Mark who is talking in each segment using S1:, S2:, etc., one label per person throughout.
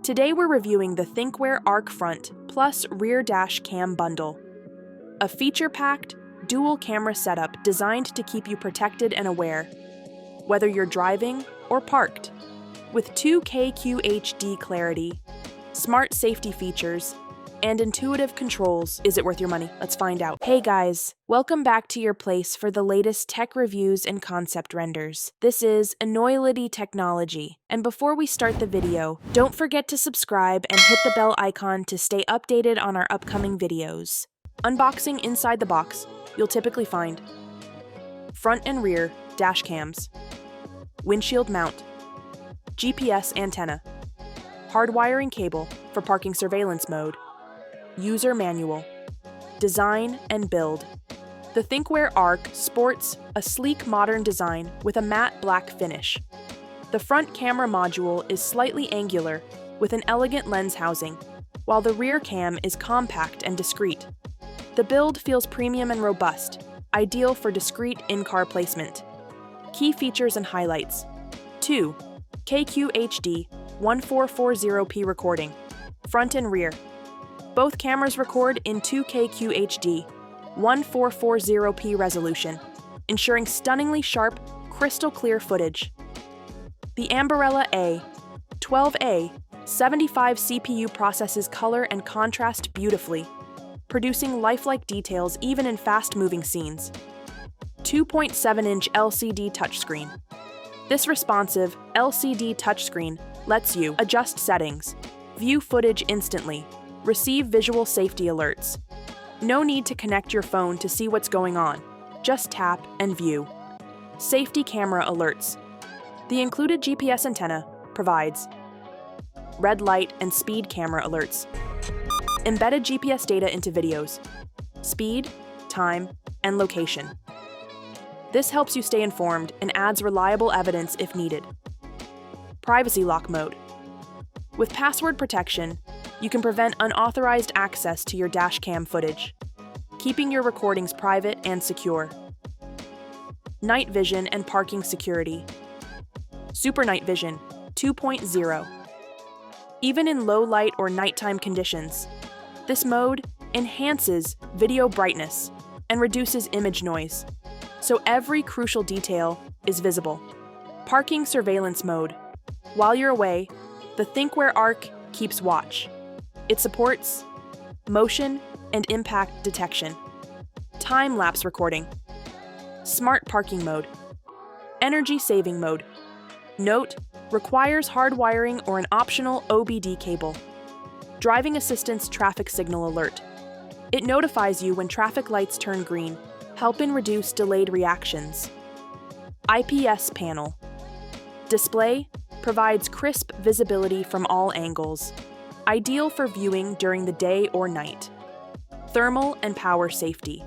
S1: Today we're reviewing the THINKWARE ARC Front plus Rear Dash Cam Bundle, a feature-packed, dual camera setup designed to keep you protected and aware, whether you're driving or parked. With 2K QHD clarity, smart safety features, and intuitive controls, is it worth your money? Let's find out. Hey guys, welcome back to your place for the latest tech reviews and concept renders. This is Enoylity technology, and before we start the video, don't forget to subscribe and hit the bell icon to stay updated on our upcoming videos. Unboxing inside the box, you'll typically find front and rear dash cams, windshield mount, GPS antenna, hardwiring cable for parking surveillance mode, user manual, design and build. The THINKWARE ARC sports a sleek modern design with a matte black finish. The front camera module is slightly angular with an elegant lens housing, while the rear cam is compact and discreet. The build feels premium and robust, ideal for discreet in-car placement. Key features and highlights: 2. KQHD 1440p recording, front and rear. Both cameras record in 2K QHD 1440p resolution, ensuring stunningly sharp, crystal clear footage. The Ambarella A12A 75 CPU processes color and contrast beautifully, producing lifelike details even in fast-moving scenes. 2.7-inch LCD touchscreen. This responsive LCD touchscreen lets you adjust settings, view footage instantly, receive visual safety alerts. No need to connect your phone to see what's going on. Just tap and view. Safety camera alerts. The included GPS antenna provides red light and speed camera alerts, embedded GPS data into videos, speed, time, and location. This helps you stay informed and adds reliable evidence if needed. Privacy lock mode. With password protection, you can prevent unauthorized access to your dashcam footage, keeping your recordings private and secure. Night vision and parking security. Super Night Vision 2.0. Even in low light or nighttime conditions, this mode enhances video brightness and reduces image noise, so every crucial detail is visible. Parking surveillance mode. While you're away, the THINKWARE ARC keeps watch. It supports motion and impact detection, time-lapse recording, smart parking mode, energy saving mode. Note, requires hardwiring or an optional OBD cable. Driving assistance traffic signal alert. It notifies you when traffic lights turn green, helping reduce delayed reactions. IPS panel. Display provides crisp visibility from all angles, ideal for viewing during the day or night. Thermal and power safety.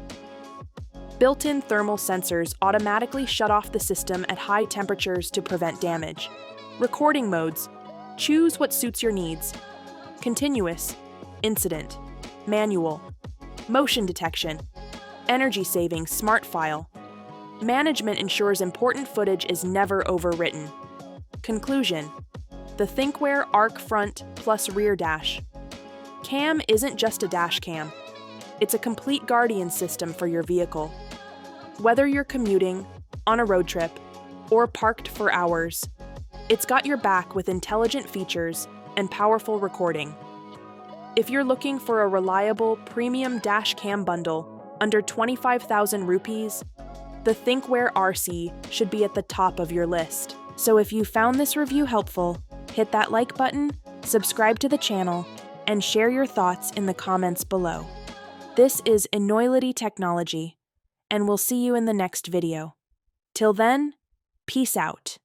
S1: Built-in thermal sensors automatically shut off the system at high temperatures to prevent damage. Recording modes. Choose what suits your needs. Continuous, incident, manual, motion detection, energy saving smart file. Management ensures important footage is never overwritten. Conclusion: the THINKWARE ARC Front plus Rear Dash Cam isn't just a dash cam. It's a complete guardian system for your vehicle. Whether you're commuting, on a road trip, or parked for hours, it's got your back with intelligent features and powerful recording. If you're looking for a reliable, premium dash cam bundle under 25,000 rupees, the THINKWARE RC should be at the top of your list. So if you found this review helpful, hit that like button, subscribe to the channel, and share your thoughts in the comments below. This is Enoylity technology, and we'll see you in the next video. Till then, peace out.